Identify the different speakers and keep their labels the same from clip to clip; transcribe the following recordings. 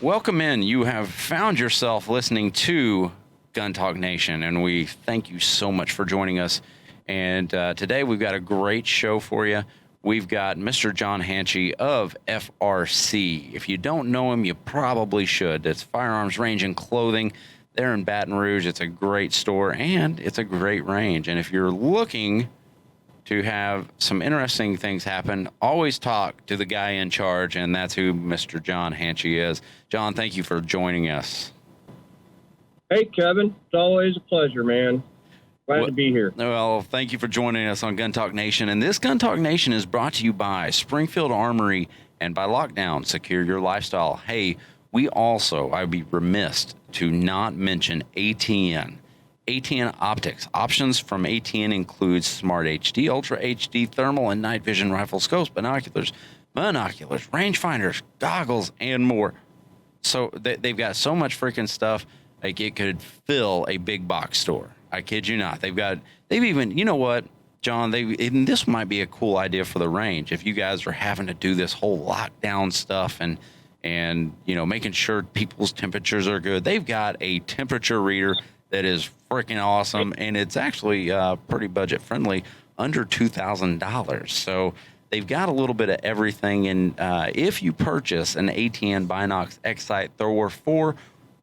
Speaker 1: Welcome in. You have found yourself listening to Gun Talk Nation, and we thank you so much for joining us. And today we've got a great show for you. We've got Mr. John Hanchey of FRC. If you don't know him, you probably should. It's Firearms Range and Clothing. They're in Baton Rouge. It's a great store, and it's a great range. And if you're looking to have some interesting things happen, always talk to the guy in charge, and that's who Mr. John Hanchey is. John, thank you for joining us.
Speaker 2: Hey, Kevin. It's always a pleasure, man. Glad to be here.
Speaker 1: Well, thank you for joining us on Gun Talk Nation. And this Gun Talk Nation is brought to you by Springfield Armory and by Lockdown. Secure your lifestyle. Hey, I'd be remiss to not mention ATN. ATN Optics. Options from ATN include Smart HD, Ultra HD, thermal, and night vision rifle scopes, binoculars, rangefinders, goggles, and more. So they've got so much freaking stuff, like it could fill a big box store. I kid you not. They've even, you know what, John, and this might be a cool idea for the range. If you guys are having to do this whole lockdown stuff and you know, making sure people's temperatures are good, they've got a temperature reader that is freaking awesome, and it's actually pretty budget friendly, under $2,000. So they've got a little bit of everything. And if you purchase an ATN Binox X-Sight Thor 4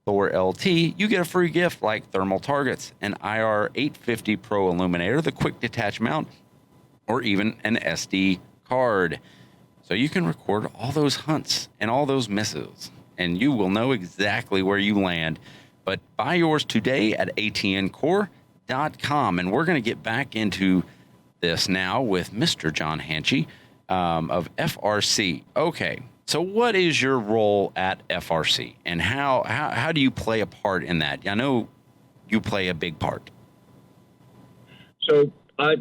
Speaker 1: Thor LT, you get a free gift like thermal targets, an IR 850 Pro illuminator, the quick detach mount, or even an SD card. So you can record all those hunts and all those misses, and you will know exactly where you land. But buy yours today at atncore.com. And we're going to get back into this now with Mr. John Hanchey of FRC. Okay, so what is your role at FRC, and how do you play a part in that? I know you play a big part.
Speaker 2: So,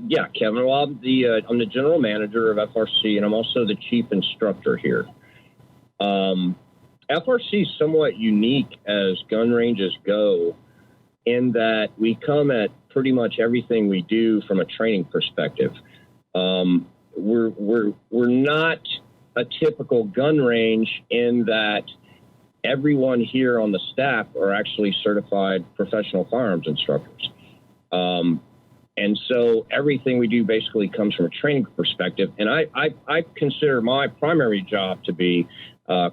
Speaker 2: yeah, Kevin, well, I'm the general manager of FRC, and I'm also the chief instructor here. FRC is somewhat unique as gun ranges go in that we come at pretty much everything we do from a training perspective. We're not a typical gun range in that everyone here on the staff are actually certified professional firearms instructors. And so everything we do basically comes from a training perspective. And I consider my primary job to be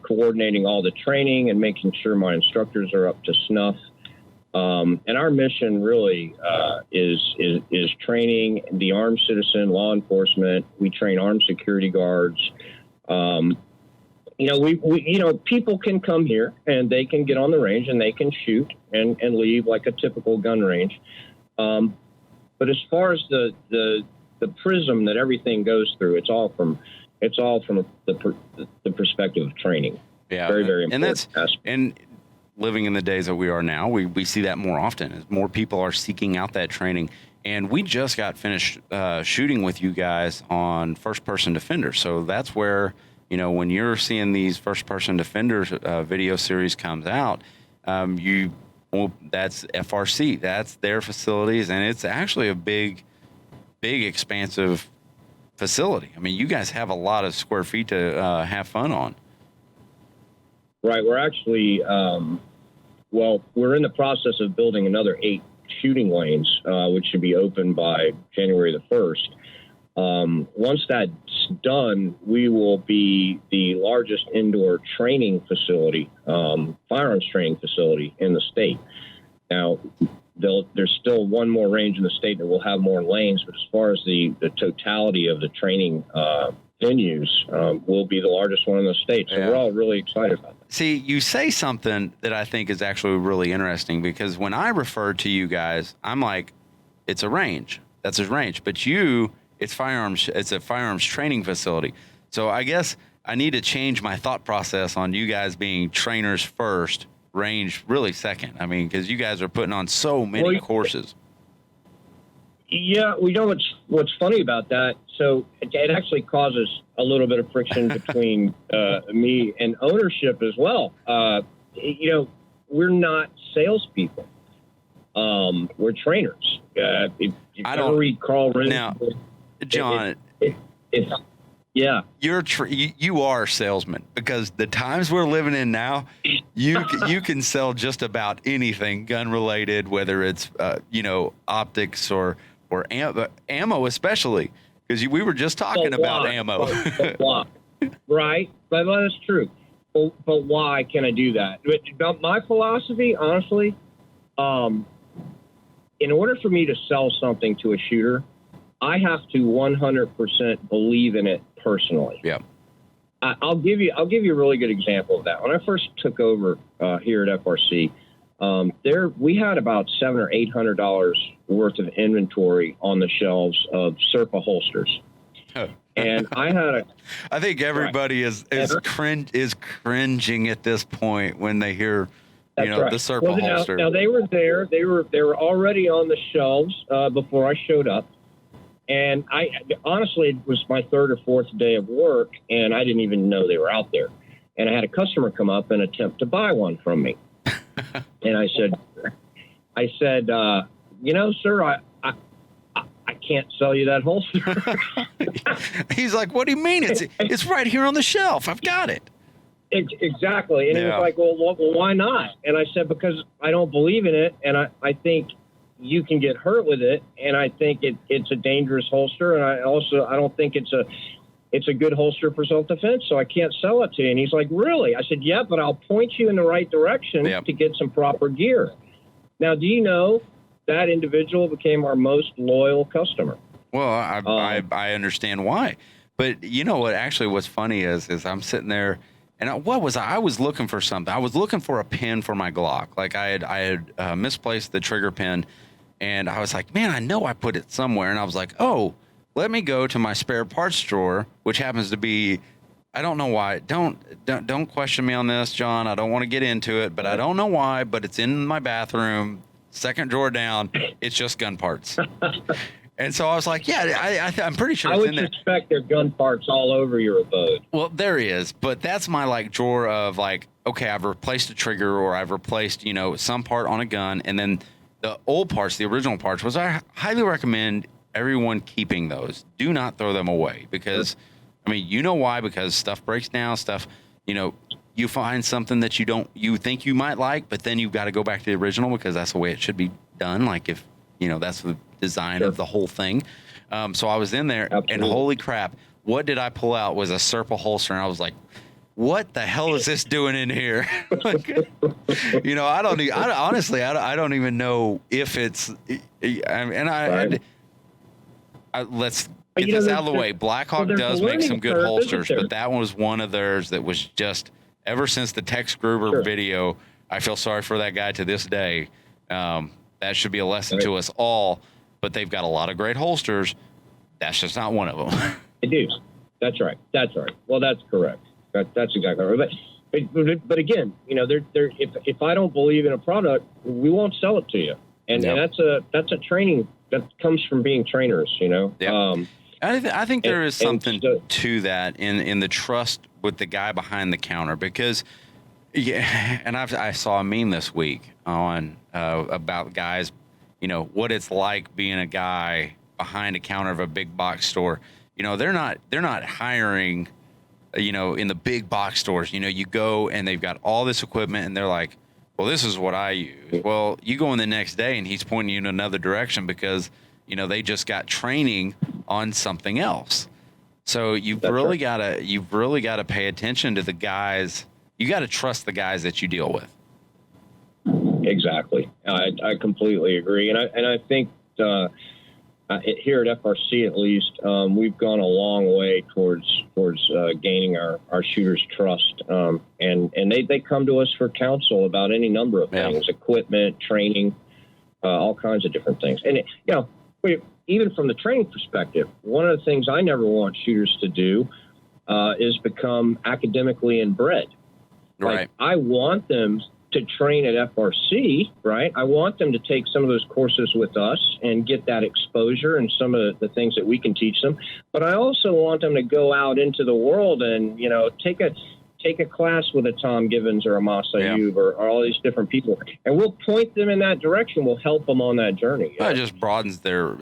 Speaker 2: coordinating all the training and making sure my instructors are up to snuff. And our mission really is training the armed citizen, law enforcement. We train armed security guards. You know, people can come here and they can get on the range and they can shoot and leave like a typical gun range. But as far as the prism that everything goes through, it's all from the perspective of training.
Speaker 1: Yeah,
Speaker 2: very, very important.
Speaker 1: And living in the days that we are now, we see that more often as more people are seeking out that training. And we just got finished shooting with you guys on first-person defenders. So that's where, you know, when you're seeing these first-person defenders video series comes out, that's FRC. That's their facilities, and it's actually a big, expansive facility. I mean, you guys have a lot of square feet to have fun on.
Speaker 2: Right. We're actually, we're in the process of building another 8 shooting lanes, which should be open by January the 1st. Once that's done, we will be the largest indoor training facility, firearms training facility in the state. Now, there's still one more range in the state that will have more lanes, but as far as the totality of the training venues, we'll be the largest one in the state. So we're all really excited about that.
Speaker 1: See, you say something that I think is actually really interesting, because when I refer to you guys, I'm like, it's a range. That's a range. But it's a firearms training facility. So I guess I need to change my thought process on you guys being trainers first, range really second. I mean, because you guys are putting on so many courses.
Speaker 2: Yeah, we know what's funny about that. So it actually causes a little bit of friction between me and ownership as well. You know, we're not salespeople. We're trainers. If you ever read Carl Renz,
Speaker 1: now, John,
Speaker 2: yeah,
Speaker 1: you are a salesman, because the times we're living in now, you can sell just about anything gun related, whether it's optics or ammo, especially because we were just talking about ammo.
Speaker 2: But why? Right, but that's true. But why can I do that? But my philosophy, honestly, in order for me to sell something to a shooter, I have to 100% believe in it personally.
Speaker 1: Yeah.
Speaker 2: I'll give you a really good example of that. When I first took over here at FRC, we had about $700 or $800 worth of inventory on the shelves of Serpa holsters. And
Speaker 1: I think everybody is cringing at this point when they hear, the Serpa holster.
Speaker 2: Now they were there. They were already on the shelves before I showed up. And honestly, it was my third or fourth day of work, and I didn't even know they were out there. And I had a customer come up and attempt to buy one from me. And I said, sir, I can't sell you that holster.
Speaker 1: He's like, what do you mean? It's right here on the shelf. I've got it.
Speaker 2: Exactly. And he was like, well, why not? And I said, because I don't believe in it, and I think you can get hurt with it, and I think it's a dangerous holster, and I don't think it's a good holster for self-defense, so I can't sell it to you. And he's like, really? I said, yeah, but I'll point you in the right direction to get some proper gear. Now, do you know that individual became our most loyal customer?
Speaker 1: Well, I understand why. But you know what? Actually, what's funny is I'm sitting there, and I was looking for something. I was looking for a pin for my Glock. Like I had misplaced the trigger pin, and I was like, man, I know I put it somewhere. And I was like, oh, let me go to my spare parts drawer, which happens to be, I don't know why. Don't question me on this, John. I don't want to get into it, but I don't know why. But it's in my bathroom, second drawer down. It's just gun parts. And so I was like, yeah, I'm pretty sure it's in there.
Speaker 2: I would suspect there are gun parts all over your abode.
Speaker 1: Well, there is, but that's my drawer of okay, I've replaced a trigger or I've replaced, some part on a gun. And then the old parts, the original parts, was I highly recommend everyone keeping those. Do not throw them away because, you know why? Because stuff breaks down, you find something that you think you might like, but then you've got to go back to the original because that's the way it should be done. Like if, that's the design of the whole thing. So I was in there and holy crap, what did I pull out was a Serpa holster. And I was like, what the hell is this doing in here? Honestly, I don't even know if it's, let's get this out of the way. Blackhawk does make some good holsters, but that one was one of theirs that was just, ever since the Tex Gruber video, I feel sorry for that guy to this day. That should be a lesson to us all, but they've got a lot of great holsters. That's just not one of them.
Speaker 2: They do. That's right. Well, that's correct. That's exactly right. But again, if I don't believe in a product, we won't sell it to you. And that's a training that comes from being trainers,
Speaker 1: Yeah. I think there is something to that in the trust with the guy behind the counter because, and I saw a meme this week on about guys, what it's like being a guy behind a counter of a big box store. They're not hiring, in the big box stores. You go and they've got all this equipment and they're like, well, this is what I use. Well, you go in the next day and he's pointing you in another direction because, they just got training on something else. So you've really got to pay attention to the guys. You got to trust the guys that you deal with.
Speaker 2: Exactly. I completely agree. And I think here at FRC, at least, we've gone a long way towards gaining our shooters' trust. And they come to us for counsel about any number of things, equipment, training, all kinds of different things. And, even from the training perspective, one of the things I never want shooters to do is become academically inbred.
Speaker 1: Right.
Speaker 2: I want them to train at FRC, right? I want them to take some of those courses with us and get that exposure and some of the things that we can teach them. But I also want them to go out into the world and, take a class with a Tom Givens or a Masa Ayub or all these different people. And we'll point them in that direction. We'll help them on that journey.
Speaker 1: Well, it just broadens their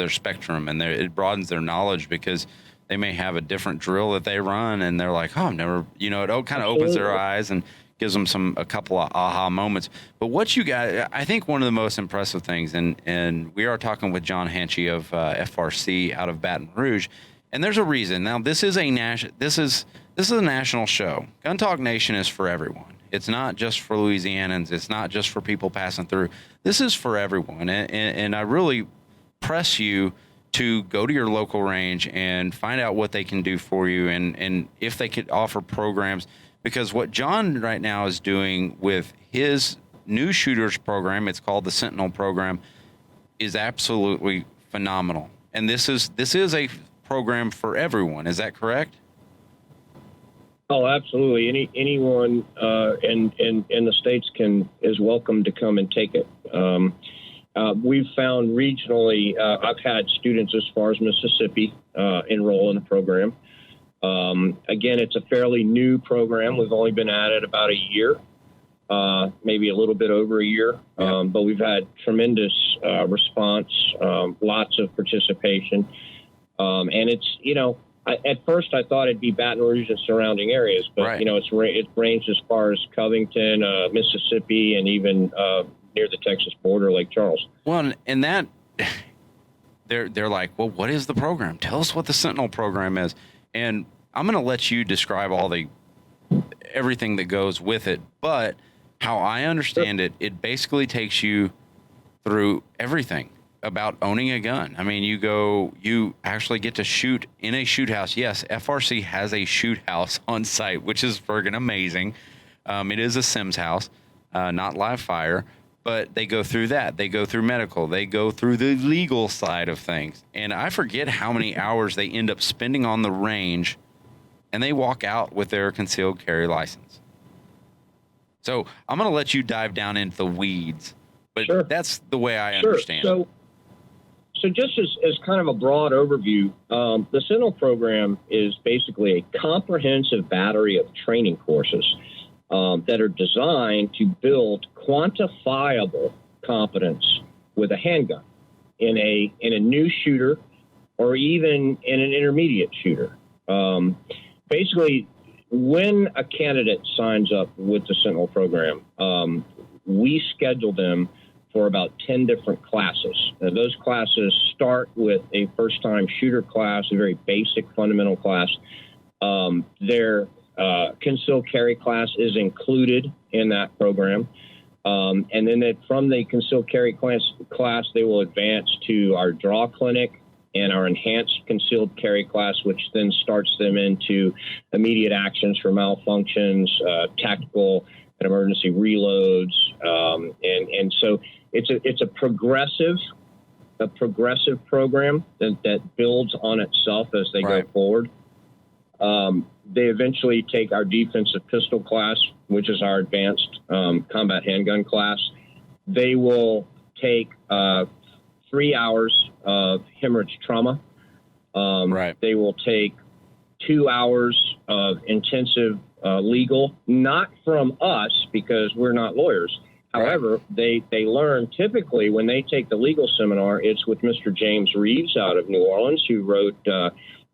Speaker 1: spectrum and it broadens their knowledge because they may have a different drill that they run and they're like, oh, I've never, it kind of opens their eyes and gives them a couple of aha moments. But what you got, I think one of the most impressive things, and we are talking with John Hanchey of FRC out of Baton Rouge, and there's a reason. Now this is a national show. Gun Talk Nation is for everyone. It's not just for Louisianans. It's not just for people passing through. This is for everyone, and I really press you to go to your local range and find out what they can do for you, and if they could offer programs. Because what John right now is doing with his new shooters program, it's called the Sentinel Program, is absolutely phenomenal. And this is a program for everyone. Is that correct?
Speaker 2: Oh, absolutely. Anyone in the States is welcome to come and take it. We've found regionally, I've had students as far as Mississippi enroll in the program. Again, it's a fairly new program. We've only been at it about a year, maybe a little bit over a year, but we've had tremendous response, lots of participation. And it's, at first I thought it'd be Baton Rouge and surrounding areas, but,
Speaker 1: right.
Speaker 2: It's ranged as far as Covington, Mississippi, and even near the Texas border, Lake Charles.
Speaker 1: Well, and that they're like, well, what is the program? Tell us what the Sentinel program is. And I'm going to let you describe everything that goes with it. But how I understand it, it basically takes you through everything about owning a gun. I mean, you actually get to shoot in a shoot house. Yes, FRC has a shoot house on site, which is friggin' amazing. It is a Sims house, not live fire. But they go through that. They go through medical. They go through the legal side of things. And I forget how many hours they end up spending on the range, and they walk out with their concealed carry license. So I'm going to let you dive down into the weeds, but
Speaker 2: Sure.
Speaker 1: That's the way I understand it.
Speaker 2: So just as kind of a broad overview, the Sentinel program is basically a comprehensive battery of training courses that are designed to build quantifiable competence with a handgun in a new shooter or even in an intermediate shooter. Basically, when a candidate signs up with the Sentinel program, we schedule them for about 10 different classes. Now, those classes start with a first-time shooter class, a very basic fundamental class. Their concealed carry class is included in that program. And then from the concealed carry class, they will advance to our draw clinic and our enhanced concealed carry class, which then starts them into immediate actions for malfunctions, tactical and emergency reloads. And so it's a progressive program that builds on itself as they go forward. They eventually take our defensive pistol class, which is our advanced combat handgun class. They will take 3 hours of hemorrhage trauma. They will take 2 hours of intensive legal, not from us because we're not lawyers. However, they learn typically when they take the legal seminar, it's with Mr. James Reeves out of New Orleans, who wrote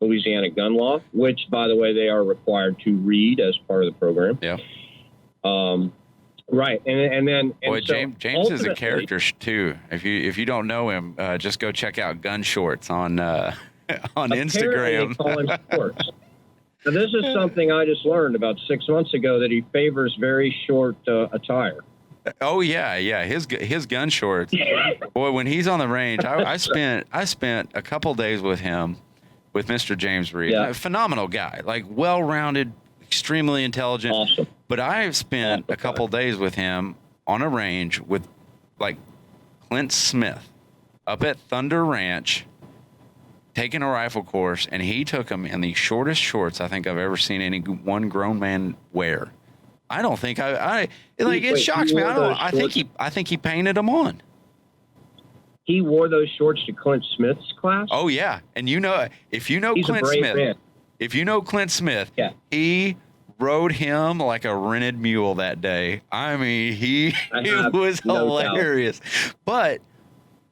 Speaker 2: Louisiana Gun Law, which, by the way, they are required to read as part of the program.
Speaker 1: Yeah.
Speaker 2: Right. And then
Speaker 1: boy, James is a character too. If you don't know him, just go check out Gun Shorts on Instagram.
Speaker 2: They call him Shorts. Now, this is something I just learned about 6 months ago, that he favors very short attire.
Speaker 1: Oh yeah. His gun shorts. Boy, when he's on the range, I spent a couple days with him, with Mr. James Reed.
Speaker 2: Yeah.
Speaker 1: Phenomenal guy, like well-rounded, extremely intelligent.
Speaker 2: Awesome.
Speaker 1: But I've spent a couple days with him on a range with like Clint Smith up at Thunder Ranch, taking a rifle course, and he took him in the shortest shorts I think I've ever seen any one grown man wear. I don't think it shocks me. I think he painted them on.
Speaker 2: He wore those shorts to Clint Smith's class?
Speaker 1: Oh yeah. And if you know
Speaker 2: He's
Speaker 1: Clint
Speaker 2: a brave
Speaker 1: Smith,
Speaker 2: man.
Speaker 1: if you know Clint Smith,
Speaker 2: yeah,
Speaker 1: he rode him like a rented mule that day. I mean, it was hilarious. But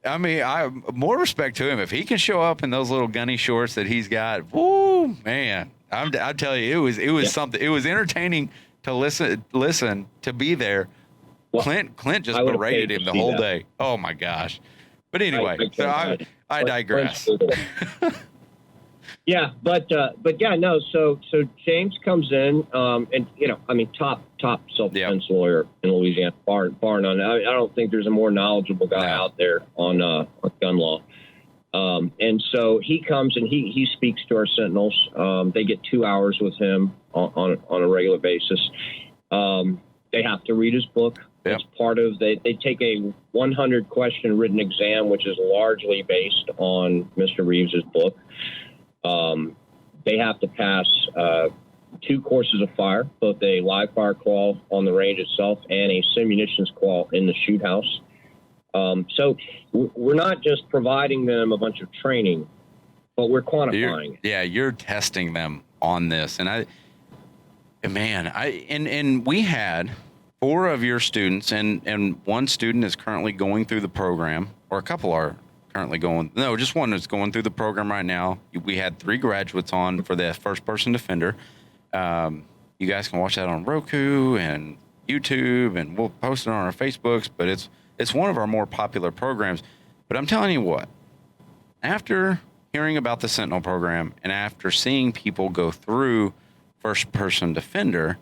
Speaker 1: I mean, I more respect to him if he can show up in those little gunny shorts that he's got. Woo, man! I tell you, it was something. It was entertaining to listen to be there.
Speaker 2: Well,
Speaker 1: Clint just
Speaker 2: I would've
Speaker 1: berated
Speaker 2: paid
Speaker 1: him
Speaker 2: to
Speaker 1: the
Speaker 2: see
Speaker 1: whole
Speaker 2: that.
Speaker 1: day. Oh my gosh. But anyway, I digress.
Speaker 2: Yeah, but yeah, no. So James comes in, and top self-defense lawyer in Louisiana, bar none. I don't think there's a more knowledgeable guy out there on gun law. And so he comes and he speaks to our Sentinels. They get 2 hours with him on a regular basis. They have to read his book.
Speaker 1: Yep.
Speaker 2: It's part of they take a 100 question written exam, which is largely based on Mr. Reeves's book. They have to pass 2 courses of fire, both a live fire qual on the range itself and a simunitions qual in the shoot house. So we're not just providing them a bunch of training, but we're quantifying.
Speaker 1: You're testing them on this. And we had 4 of your students, and 1 student is currently going through the program, or a couple are currently just 1 is going through the program right now. We had 3 graduates on for the first person defender. You guys can watch that on Roku and YouTube, and we'll post it on our Facebooks, but it's one of our more popular programs. But I'm telling you what, after hearing about the Sentinel program and after seeing people go through first person defender,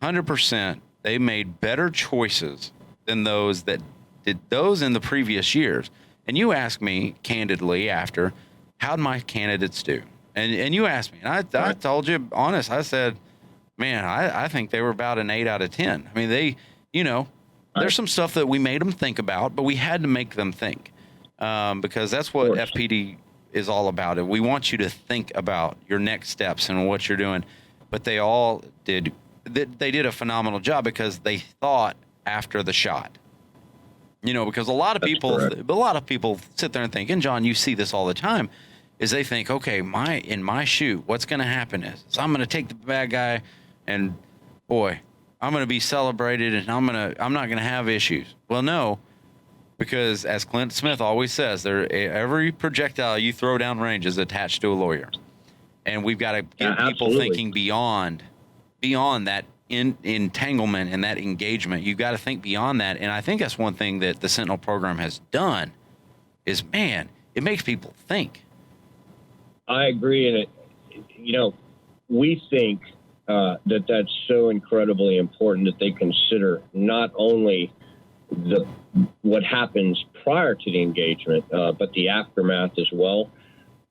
Speaker 1: 100% they made better choices than those that did those in the previous years. And you asked me candidly after, how'd my candidates do? And you asked me, and I told you honest, I said, man, I think they were about an 8 out of 10. I mean, they, there's some stuff that we made them think about, but we had to make them think, because that's what FPD is all about. We want you to think about your next steps and what you're doing. But they all did. They did a phenomenal job because they thought after the shot. Because a lot of people sit there and think, and John, you see this all the time, is they think, okay, in my shoot, what's going to happen is I'm going to take the bad guy, and boy, I'm going to be celebrated, and I'm not going to have issues. Well, no, because as Clint Smith always says, every projectile you throw down range is attached to a lawyer, and we've got to get people thinking beyond that entanglement and that engagement. You've got to think beyond that, and I think that's one thing that the Sentinel program has done is, man, it makes people think.
Speaker 2: I agree, and we think that that's so incredibly important that they consider not only what happens prior to the engagement, but the aftermath as well.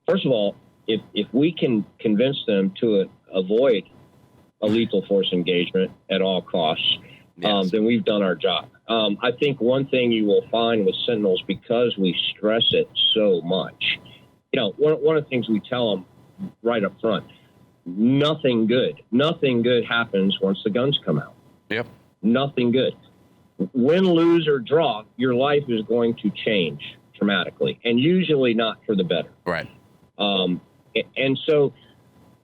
Speaker 2: First of all, if we can convince them to avoid a lethal force engagement at all costs, yes, then we've done our job. I think one thing you will find with Sentinels, because we stress it so much, one of the things we tell them right up front, nothing good happens once the guns come out.
Speaker 1: Yep. Nothing
Speaker 2: good. Win, lose, or draw, your life is going to change dramatically, and usually not for the better.
Speaker 1: Right.
Speaker 2: And so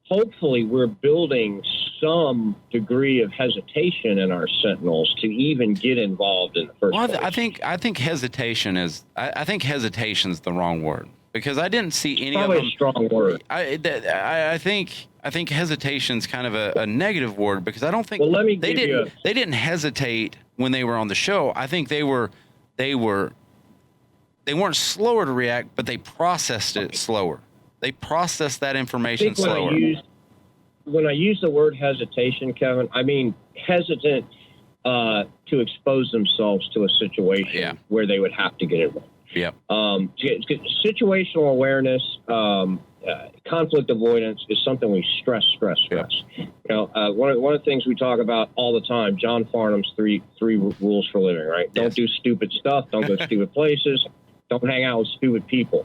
Speaker 2: hopefully we're building some degree of hesitation in our Sentinels to even get involved in the first place.
Speaker 1: I think hesitation is the wrong word, because I didn't see any
Speaker 2: of them. Probably a strong word.
Speaker 1: I think hesitation's kind of a negative word, because I don't think they didn't hesitate when they were on the show. I think they weren't slower to react, but they processed it slower. They processed that information slower. When I use the word hesitation, Kevin, I mean hesitant to expose themselves to a situation where they would have to get involved. Yep. Situational awareness, conflict avoidance is something we stress. Yep. One of the things we talk about all the time, John Farnham's three rules for living, right? Yes. Don't do stupid stuff. Don't go stupid places. Don't hang out with stupid people.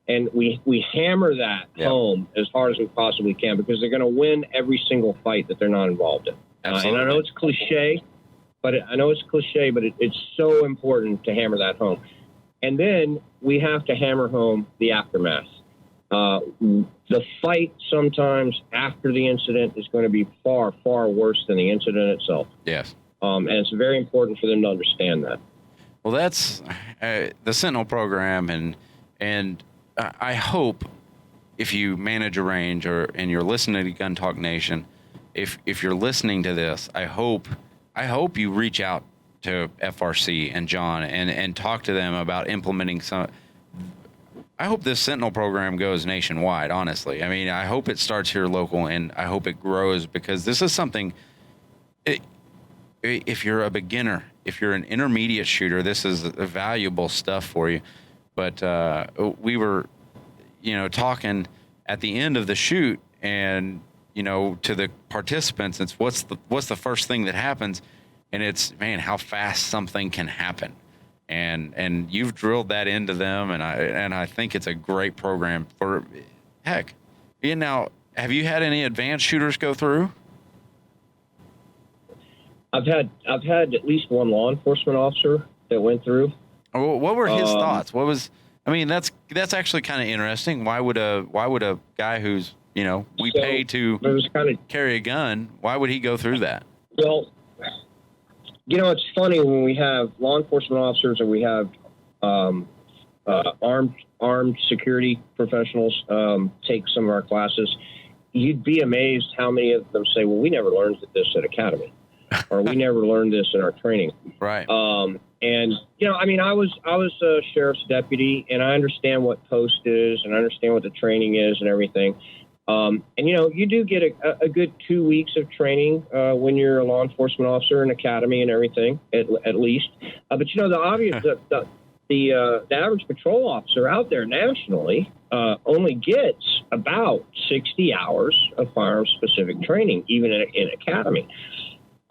Speaker 1: And we hammer that home as hard as we possibly can, because they're going to win every single fight that they're not involved in. And I know it's cliche, but it's so important to hammer that home. And then we have to hammer home the aftermath. The fight sometimes after the incident is going to be far, far worse than the incident itself. Yes. And it's very important for them to understand that. Well, that's the Sentinel program, and I hope if you manage a range and you're listening to Gun Talk Nation, if you're listening to this, I hope you reach out to FRC and John and talk to them about implementing some. I hope this Sentinel program goes nationwide, honestly. I mean, I hope it starts here local, and I hope it grows, because this is something, if you're a beginner, if you're an intermediate shooter, this is valuable stuff for you. But we were, talking at the end of the shoot, and, to the participants, it's what's the first thing that happens? And it's, man, how fast something can happen. And you've drilled that into them, and I think it's a great program for, heck. Now, have you had any advanced shooters go through?
Speaker 2: I've had at least one law enforcement officer that went through.
Speaker 1: What were his thoughts? What was? I mean, that's actually kind of interesting. Why would a guy who's we pay to carry a gun? Why would he go through that?
Speaker 2: Well, it's funny when we have law enforcement officers, or we have armed security professionals take some of our classes. You'd be amazed how many of them say, "Well, we never learned this at academy," or "We never learned this in our training."
Speaker 1: Right.
Speaker 2: And I was a sheriff's deputy, and I understand what post is, and I understand what the training is, and everything. And you do get a good 2 weeks of training when you're a law enforcement officer in academy and everything, at least. But the obvious, the average patrol officer out there nationally only gets about 60 hours of firearms specific training, even in academy.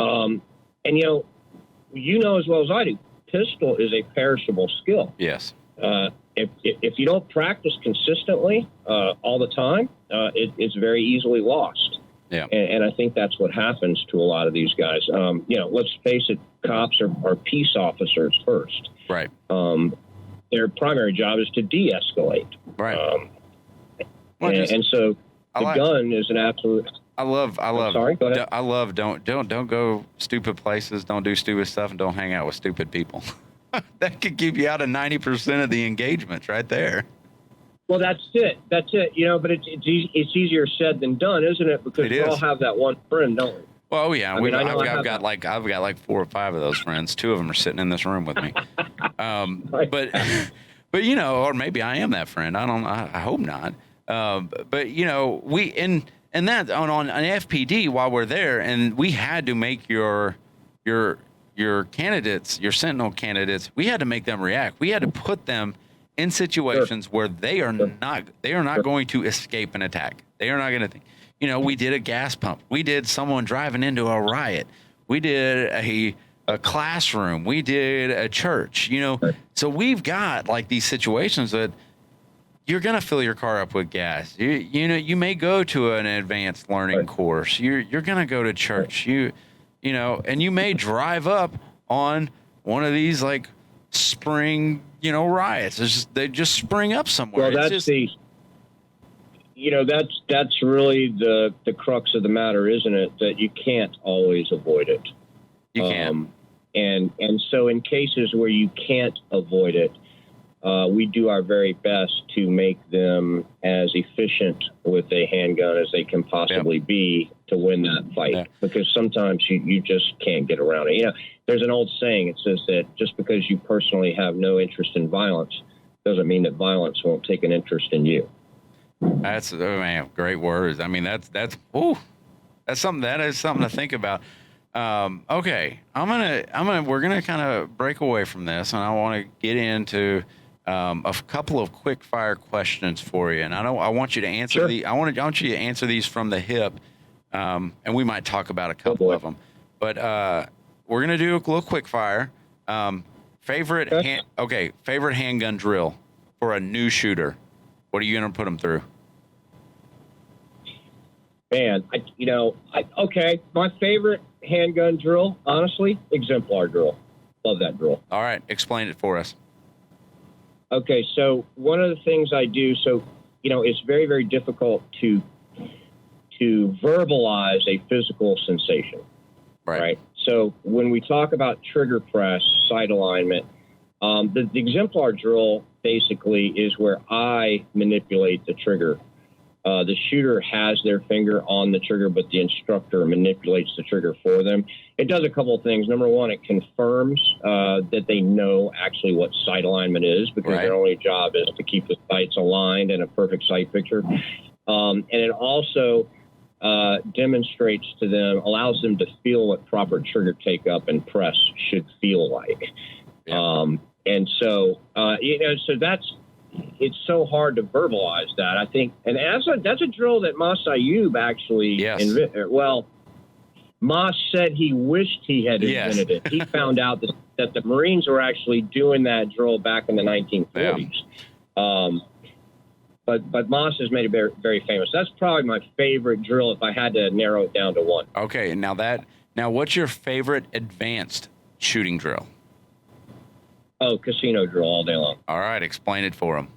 Speaker 2: And as well as I do, pistol is a perishable skill.
Speaker 1: Yes.
Speaker 2: If you don't practice consistently all the time, it's very easily lost.
Speaker 1: Yeah.
Speaker 2: And I think that's what happens to a lot of these guys. Let's face it, cops are peace officers first.
Speaker 1: Right.
Speaker 2: Their primary job is to de-escalate.
Speaker 1: Right.
Speaker 2: And so the gun is an absolute.
Speaker 1: I love.
Speaker 2: Sorry, go ahead.
Speaker 1: I love. Don't go stupid places. Don't do stupid stuff, and don't hang out with stupid people. That could keep you out of 90% of the engagements right there.
Speaker 2: Well, that's it. But it's easier said than done, isn't it? Because we all have that one friend, don't we?
Speaker 1: Well, yeah. I've got like 4 or 5 of those friends. 2 of them are sitting in this room with me.
Speaker 2: Right.
Speaker 1: But or maybe I am that friend. I hope not. But we and that on an FPD while we're there, and we had to make your candidates, your Sentinel candidates, we had to make them react. We had to put them in situations where they are not going to escape an attack. They are not going to think. We did a gas pump. We did someone driving into a riot. We did a classroom. We did a church. So we've got like these situations that you're going to fill your car up with gas. You may go to an advanced learning course. You're going to go to church. And you may drive up on one of these like spring, riots. They just spring up somewhere.
Speaker 2: Well, that's that's really the crux of the matter, isn't it? That you can't always avoid it.
Speaker 1: You can't.
Speaker 2: And so in cases where you can't avoid it, we do our very best to make them as efficient with a handgun as they can possibly be to win that fight, because sometimes you just can't get around it. There's an old saying, it says that just because you personally have no interest in violence doesn't mean that violence won't take an interest in you.
Speaker 1: That's great words. I mean, that's something to think about. Okay, we're gonna kind of break away from this, and I want to get into a couple of quick fire questions for you, and I want you to answer I want you to answer these from the hip, and we might talk about a couple of them, but we're gonna do a little quick fire. Favorite handgun drill for a new shooter. What are you gonna put them through?
Speaker 2: Man, my favorite handgun drill, honestly, exemplar drill. Love that drill.
Speaker 1: All right, explain it for us.
Speaker 2: Okay, so one of the things I do, it's very, very difficult to verbalize a physical sensation, right? So when we talk about trigger press, sight alignment, the exemplar drill basically is where I manipulate the trigger The shooter has their finger on the trigger, but the instructor manipulates the trigger for them. It does a couple of things. Number one, it confirms that they know actually what sight alignment is, because their only job is to keep the sights aligned in a perfect sight picture. And it also demonstrates to them, allows them to feel what proper trigger take up and press should feel like. Yeah. And so, so it's so hard to verbalize that, I think. And that's a drill that Mas Ayub actually invented. Well, Mas said he wished he had invented it. He found out that the Marines were actually doing that drill back in the 1940s. Yeah. But Mas has made it very, very famous. That's probably my favorite drill if I had to narrow it down to one.
Speaker 1: Okay, now what's your favorite advanced shooting drill?
Speaker 2: Oh, casino drill all day long.
Speaker 1: All right, explain it for them.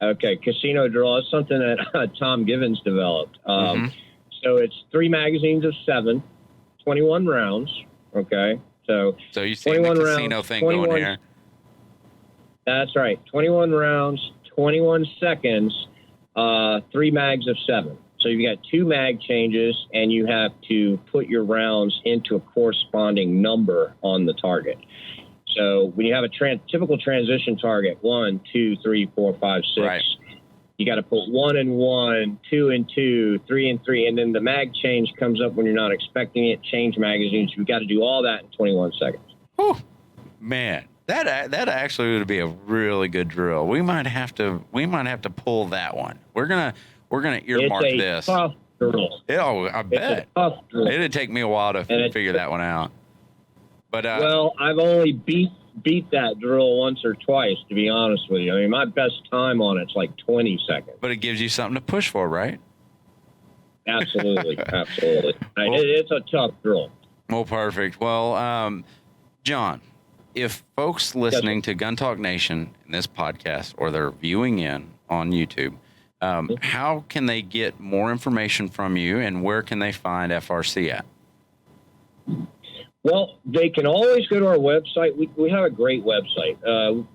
Speaker 2: Okay, casino drill is something that Tom Givens developed. So it's 3 magazines of 7, 21 rounds. Okay, so
Speaker 1: you see the casino rounds, thing going here.
Speaker 2: That's right, 21 rounds, 21 seconds, 3 mags of 7. So you've got 2 mag changes, and you have to put your rounds into a corresponding number on the target. So when you have a typical transition target, 1, 2, 3, 4, 5, 6, you got to put 1 and 1, 2 and 2, 3 and 3, and then the mag change comes up when you're not expecting it. Change magazines. You've got to do all that in 21 seconds.
Speaker 1: Oh, man, that actually would be a really good drill. We might have to pull that one. We're gonna earmark this.
Speaker 2: It's a tough drill.
Speaker 1: Oh, I bet.
Speaker 2: It's a tough drill.
Speaker 1: It'd take me a while to figure that one out. But
Speaker 2: well, I've only beat that drill once or twice, to be honest with you. I mean, my best time on it's like 20 seconds.
Speaker 1: But it gives you something to push for, right?
Speaker 2: Absolutely, absolutely. Well, it's a tough drill.
Speaker 1: Well, perfect. Well, John, if folks listening to Gun Talk Nation in this podcast, or they're viewing in on YouTube, how can they get more information from you, and where can they find FRC at?
Speaker 2: Well, they can always go to our website. We have a great website.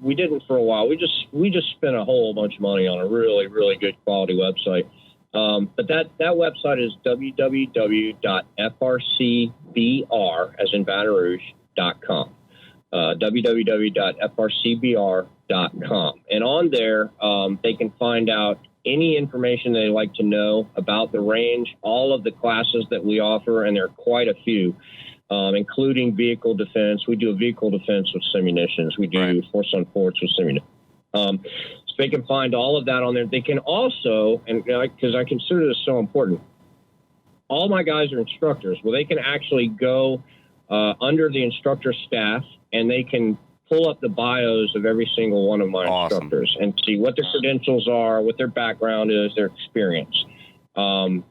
Speaker 2: We didn't for a while. We just spent a whole bunch of money on a really, really good quality website. But that website is www.frcbr, as in Baton Rouge.com. www.frcbr.com. And on there, they can find out any information they'd like to know about the range, all of the classes that we offer, and there are quite a few. Including vehicle defense. We do a vehicle defense with simunitions. We do force on force with simunitions. So they can find all of that on there. They can also, and because I consider this so important, all my guys are instructors. Well, they can actually go under the instructor staff, and they can pull up the bios of every single one of my instructors and see what their credentials are, what their background is, their experience. And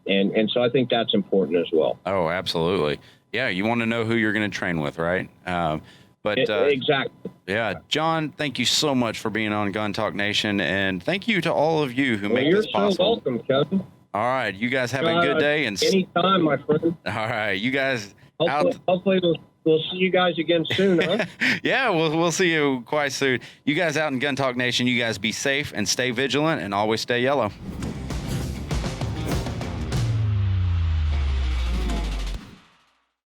Speaker 2: so I think that's important as well.
Speaker 1: Oh, absolutely. Yeah, you want to know who you're going to train with, right?
Speaker 2: Exactly.
Speaker 1: Yeah, John, thank you so much for being on Gun Talk Nation, and thank you to all of you who make this possible.
Speaker 2: You're so welcome, Kevin.
Speaker 1: All right, you guys have a good day. And
Speaker 2: anytime, my friend.
Speaker 1: All right, you guys.
Speaker 2: Hopefully we'll see you guys again soon, huh?
Speaker 1: Yeah, we'll see you quite soon. You guys out in Gun Talk Nation, you guys be safe and stay vigilant and always stay yellow.